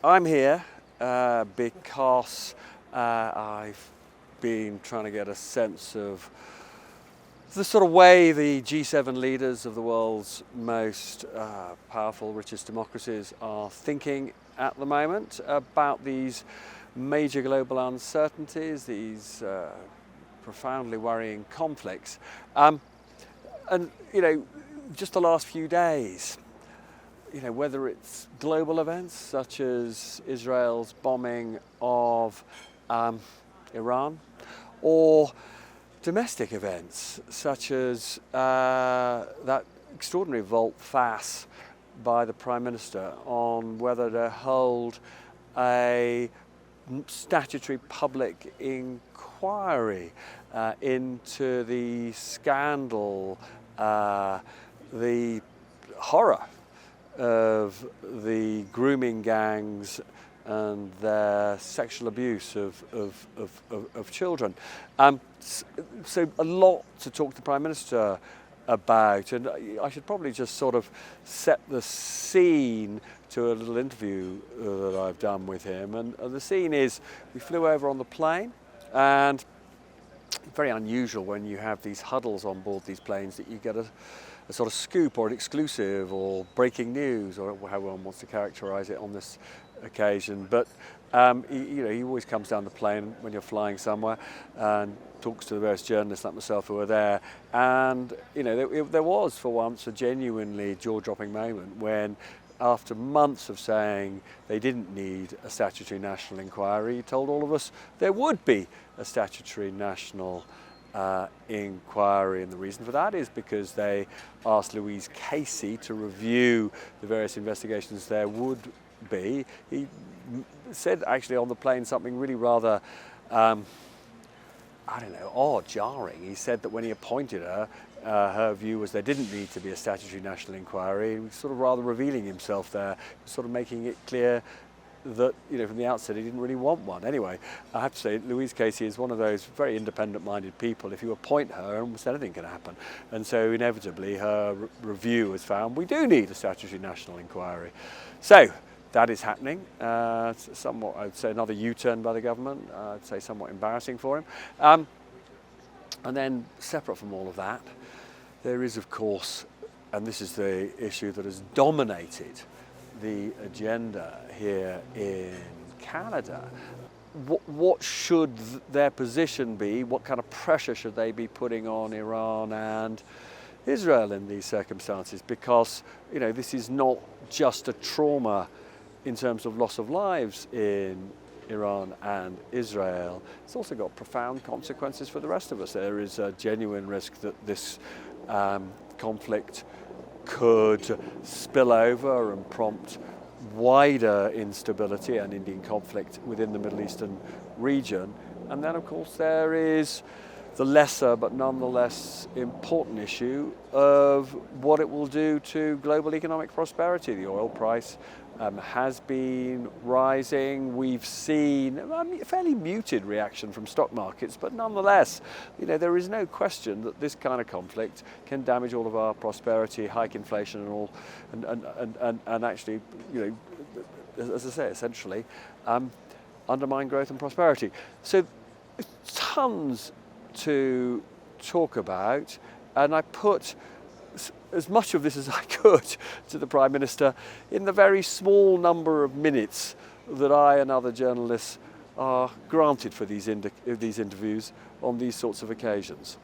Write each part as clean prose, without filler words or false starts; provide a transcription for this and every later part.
I'm here because I've been trying to get a sense of the sort of way the G7 leaders of the world's most powerful, richest democracies are thinking at the moment about these major global uncertainties, these profoundly worrying conflicts. And, you know, just the last few days, you know, whether it's global events such as Israel's bombing of Iran, or domestic events such as that extraordinary volte-face by the Prime Minister on whether to hold a statutory public inquiry into the scandal, the horror of the grooming gangs and their sexual abuse of children. So a lot to talk to the Prime Minister about, and I should probably just sort of set the scene to a little interview that I've done with him. And the scene is, we flew over on the plane, and very unusual when you have these huddles on board these planes that you get a sort of scoop or an exclusive or breaking news, or however one wants to characterise it on this occasion. But he always comes down the plane when you're flying somewhere and talks to the various journalists like myself who are there. And there was for once a genuinely jaw-dropping moment when, after months of saying they didn't need a statutory national inquiry, he told all of us there would be a statutory national inquiry, and the reason for that is because they asked Louise Casey to review the various investigations there would be. He said actually on the plane something really rather odd, jarring. He said that when he appointed her, her view was there didn't need to be a statutory national inquiry. He was sort of rather revealing himself there, sort of making it clear that, from the outset he didn't really want one. Anyway, I have to say, Louise Casey is one of those very independent-minded people. If you appoint her, almost anything can happen. And so inevitably her review has found we do need a statutory national inquiry. So that is happening. Somewhat, I'd say, another U-turn by the government. I'd say somewhat embarrassing for him. And then, separate from all of that, there is, of course, and this is the issue that has dominated the agenda here in Canada. What should their position be? What kind of pressure should they be putting on Iran and Israel in these circumstances? Because, this is not just a trauma in terms of loss of lives in Iran and Israel. It's also got profound consequences for the rest of us. There is a genuine risk that this conflict could spill over and prompt wider instability and indeed conflict within the Middle Eastern region. And then, of course, there is the lesser but nonetheless important issue of what it will do to global economic prosperity. The oil price has been rising. We've seen a fairly muted reaction from stock markets, but nonetheless, there is no question that this kind of conflict can damage all of our prosperity, hike inflation and all, and actually, as I say, essentially undermine growth and prosperity. So tons to talk about, and I put as much of this as I could to the Prime Minister in the very small number of minutes that I and other journalists are granted for these interviews on these sorts of occasions.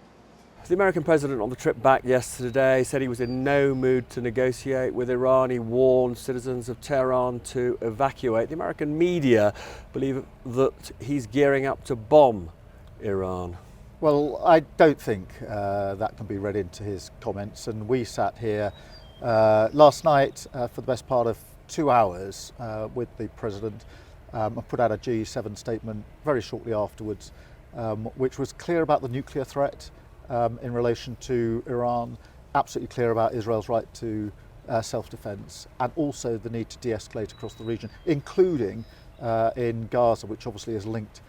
The American president on the trip back yesterday said he was in no mood to negotiate with Iran. He warned citizens of Tehran to evacuate. The American media believe that he's gearing up to bomb Iran. Well, I don't think that can be read into his comments, and we sat here last night for the best part of 2 hours with the President and put out a G7 statement very shortly afterwards, which was clear about the nuclear threat in relation to Iran, absolutely clear about Israel's right to self-defense, and also the need to de-escalate across the region, including in Gaza, which obviously is linked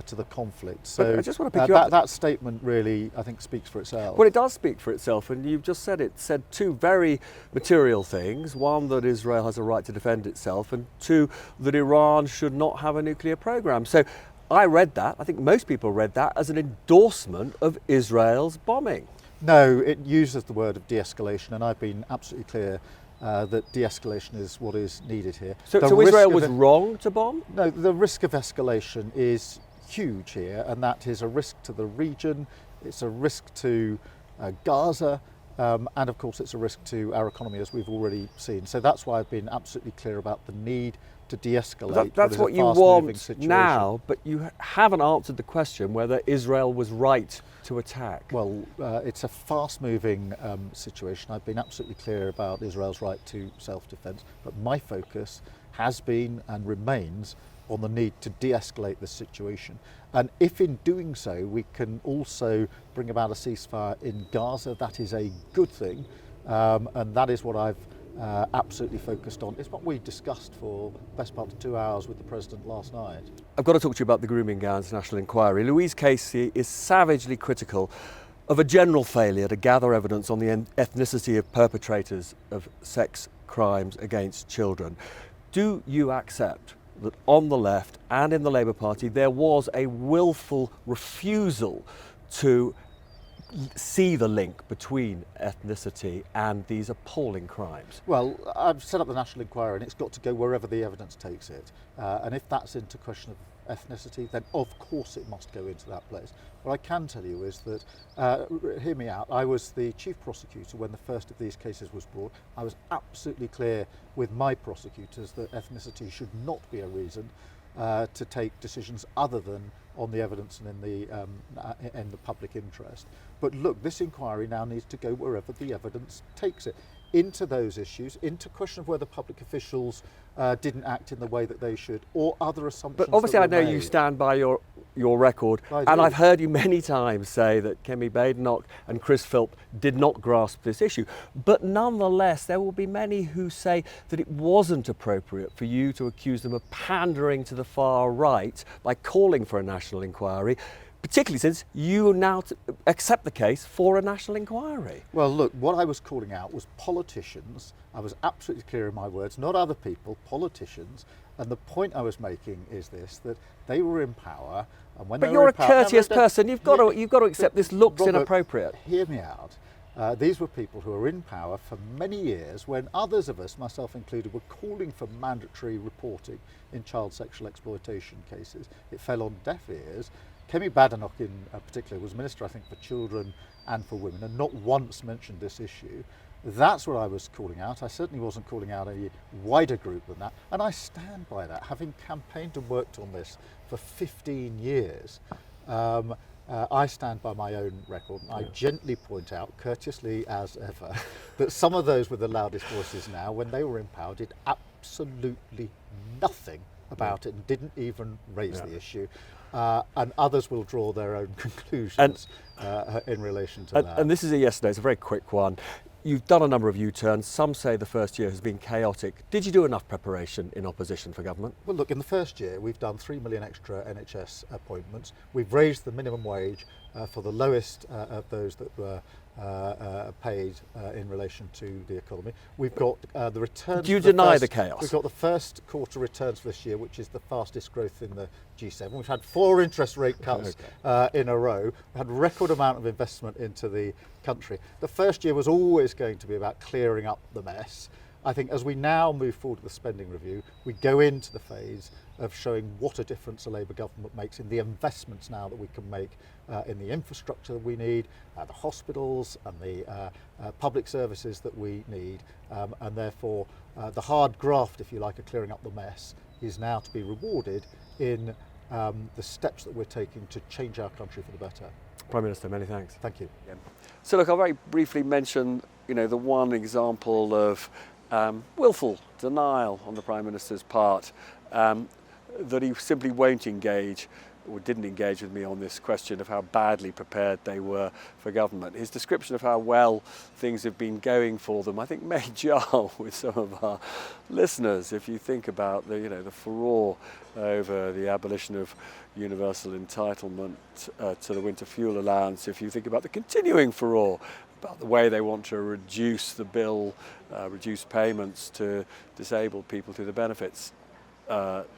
to the conflict. But So I just want to pick you up. that statement really, I think, speaks for itself. Well, it does speak for itself, and you've just said it. Said two very material things. One, that Israel has a right to defend itself, and two, that Iran should not have a nuclear program. So I read that, I think most people read that as an endorsement of Israel's bombing. No, it uses the word of de-escalation, and I've been absolutely clear that de-escalation is what is needed here. So Israel was wrong to bomb? No, the risk of escalation is huge here, and that is a risk to the region, it's a risk to Gaza, and of course it's a risk to our economy, as we've already seen. So that's why I've been absolutely clear about the need to de-escalate. That's what you want now, but you haven't answered the question whether Israel was right to attack. Well, it's a fast-moving situation. I've been absolutely clear about Israel's right to self-defense, but my focus has been and remains on the need to de-escalate the situation. And if in doing so we can also bring about a ceasefire in Gaza, that is a good thing, and that is what I've absolutely focused on. It's what we discussed for the best part of 2 hours with the President last night. I've got to talk to you about the grooming gowns national inquiry. Louise Casey is savagely critical of a general failure to gather evidence on the ethnicity of perpetrators of sex crimes against children. Do you accept that on the left and in the Labour Party there was a willful refusal to see the link between ethnicity and these appalling crimes? Well, I've set up the National Inquiry and it's got to go wherever the evidence takes it. And if that's into question of ethnicity, then of course it must go into that place. What I can tell you is that, hear me out, I was the chief prosecutor when the first of these cases was brought. I was absolutely clear with my prosecutors that ethnicity should not be a reason to take decisions other than on the evidence and in the public interest. But look, this inquiry now needs to go wherever the evidence takes it, into those issues, into question of whether public officials didn't act in the way that they should, or other assumptions. But obviously I know made. you stand by your record, and I've heard you many times say that Kemi Badenoch and Chris Philp did not grasp this issue. But nonetheless, there will be many who say that it wasn't appropriate for you to accuse them of pandering to the far right by calling for a national inquiry, particularly since you now accept the case for a national inquiry. Well, look, what I was calling out was politicians. I was absolutely clear in my words, not other people, politicians. And the point I was making is this, that they were in power, and when but they you're were a in power, courteous person. You've got to accept this looks Robert, inappropriate. Hear me out. These were people who were in power for many years when others of us, myself included, were calling for mandatory reporting in child sexual exploitation cases. It fell on deaf ears. Kemi Badenoch in particular was Minister, I think, for Children and for Women, and not once mentioned this issue. That's what I was calling out. I certainly wasn't calling out a wider group than that, and I stand by that, having campaigned and worked on this for 15 years. I stand by my own record, and I gently point out, courteously as ever, that some of those with the loudest voices now, when they were in power, did absolutely nothing about it and didn't even raise the issue. And others will draw their own conclusions in relation to that. And this is a yesterday, it's a very quick one. You've done a number of U-turns. Some say the first year has been chaotic. Did you do enough preparation in opposition for government? Well, look, in the first year, we've done 3 million extra NHS appointments. We've raised the minimum wage for the lowest of those that were paid in relation to the economy. We've got the returns. Do you deny the chaos? We've got the first quarter returns for this year, which is the fastest growth in the G7. We've had 4 interest rate cuts in a row. We've had a record amount of investment into the country. The first year was always going to be about clearing up the mess. I think as we now move forward with the spending review, we go into the phase of showing what a difference a Labour government makes in the investments now that we can make in the infrastructure that we need, the hospitals and the public services that we need, and therefore the hard graft, if you like, of clearing up the mess is now to be rewarded in the steps that we're taking to change our country for the better. Prime Minister, many thanks. Thank you. Yeah. So look, I'll very briefly mention, the one example of willful denial on the Prime Minister's part, that he simply won't engage or didn't engage with me on this question of how badly prepared they were for government. His description of how well things have been going for them, I think, may jar with some of our listeners. If you think about the furore over the abolition of universal entitlement to the winter fuel allowance, if you think about the continuing furore about the way they want to reduce the bill, reduce payments to disabled people through the benefits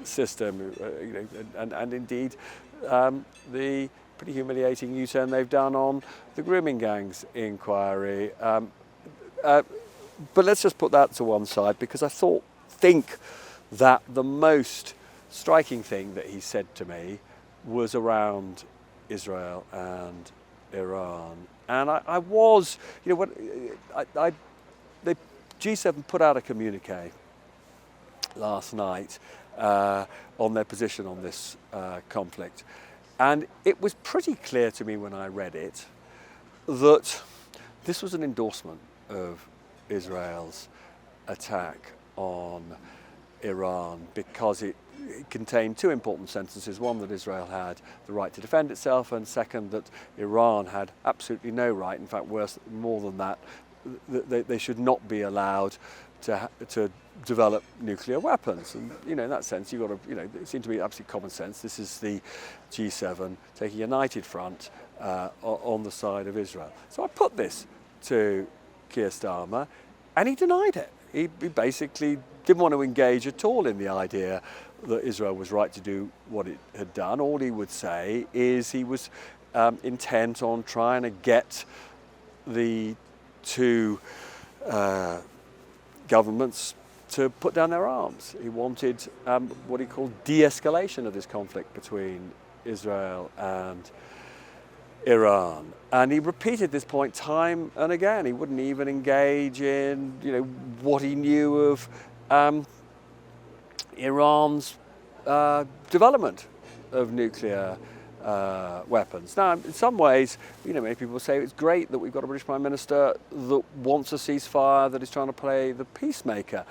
system, and indeed the pretty humiliating U-turn they've done on the grooming gangs inquiry. But let's just put that to one side, because I think that the most striking thing that he said to me was around Israel and Iran. And the G7 put out a communique last night on their position on this conflict. And it was pretty clear to me when I read it that this was an endorsement of Israel's attack on Iran, because it contained two important sentences. One, that Israel had the right to defend itself, and second, that Iran had absolutely no right, in fact more than that, they should not be allowed to develop nuclear weapons. And in that sense, you've got to, it seemed to be absolute common sense. This is the G7 taking a united front on the side of Israel. So I put this to Keir Starmer, and he denied it. He basically didn't want to engage at all in the idea that Israel was right to do what it had done. All he would say is he was intent on trying to get the two governments to put down their arms. He wanted what he called de-escalation of this conflict between Israel and Iran. And he repeated this point time and again. He wouldn't even engage in what he knew of Iran's development of nuclear weapons. Now, in some ways, many people say it's great that we've got a British Prime Minister that wants a ceasefire, that is trying to play the peacemaker.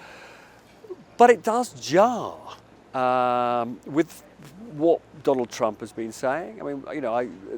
But it does jar with what Donald Trump has been saying. I mean,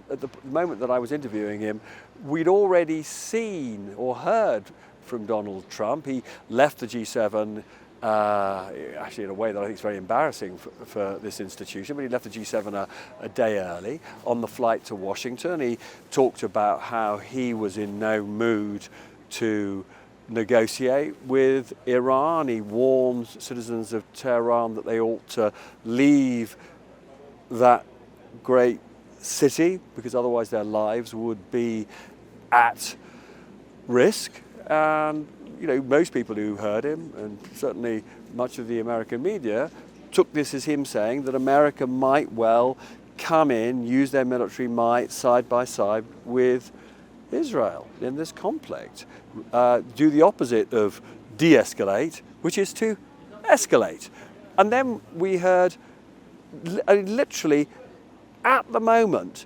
at the moment that I was interviewing him, we'd already seen or heard from Donald Trump. He left the G7 actually in a way that I think is very embarrassing for this institution, but he left the G7 a day early on the flight to Washington. He talked about how he was in no mood to negotiate with Iran. He warned citizens of Tehran that they ought to leave that great city, because otherwise their lives would be at risk. And most people who heard him, and certainly much of the American media, took this as him saying that America might well come in, use their military might side by side with Israel in this conflict, do the opposite of de-escalate, which is to escalate. And then we heard, literally at the moment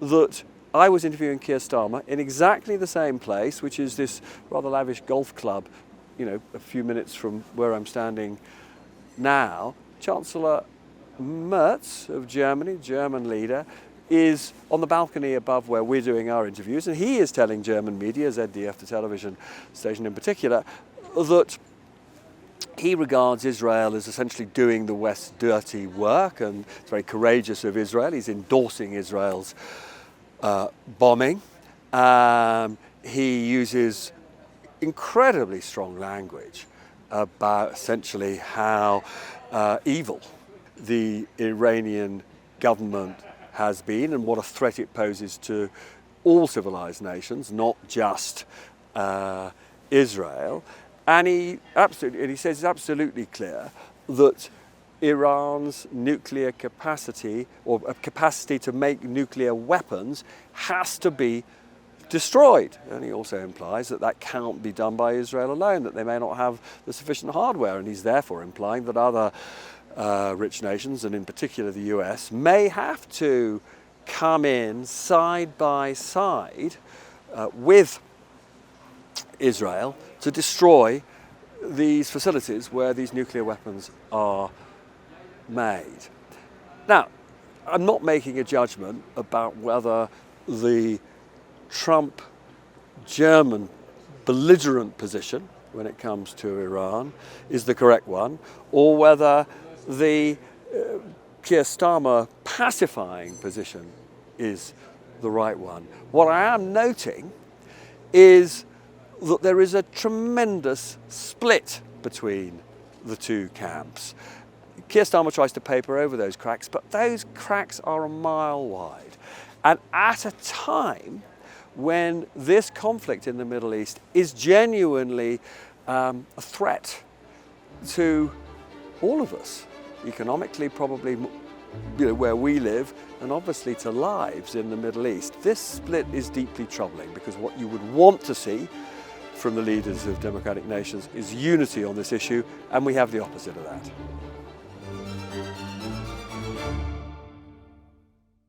that I was interviewing Keir Starmer in exactly the same place, which is this rather lavish golf club, a few minutes from where I'm standing now. Chancellor Merz of Germany, German leader, is on the balcony above where we're doing our interviews, and he is telling German media, ZDF, the television station in particular, that he regards Israel as essentially doing the West's dirty work, and it's very courageous of Israel. He's endorsing Israel's bombing. He uses incredibly strong language about essentially how evil the Iranian government has been and what a threat it poses to all civilized nations, not just Israel. And he says it's absolutely clear that Iran's nuclear capacity, or a capacity to make nuclear weapons, has to be destroyed. And he also implies that that can't be done by Israel alone, that they may not have the sufficient hardware. And he's therefore implying that other rich nations, and in particular the US, may have to come in side by side with Israel to destroy these facilities where these nuclear weapons are made. Now, I'm not making a judgment about whether the Trump-German belligerent position when it comes to Iran is the correct one, or whether the Keir Starmer pacifying position is the right one. What I am noting is that there is a tremendous split between the two camps. Keir Starmer tries to paper over those cracks, but those cracks are a mile wide. And at a time when this conflict in the Middle East is genuinely a threat to all of us, economically probably, where we live, and obviously to lives in the Middle East. This split is deeply troubling, because what you would want to see from the leaders of democratic nations is unity on this issue, and we have the opposite of that.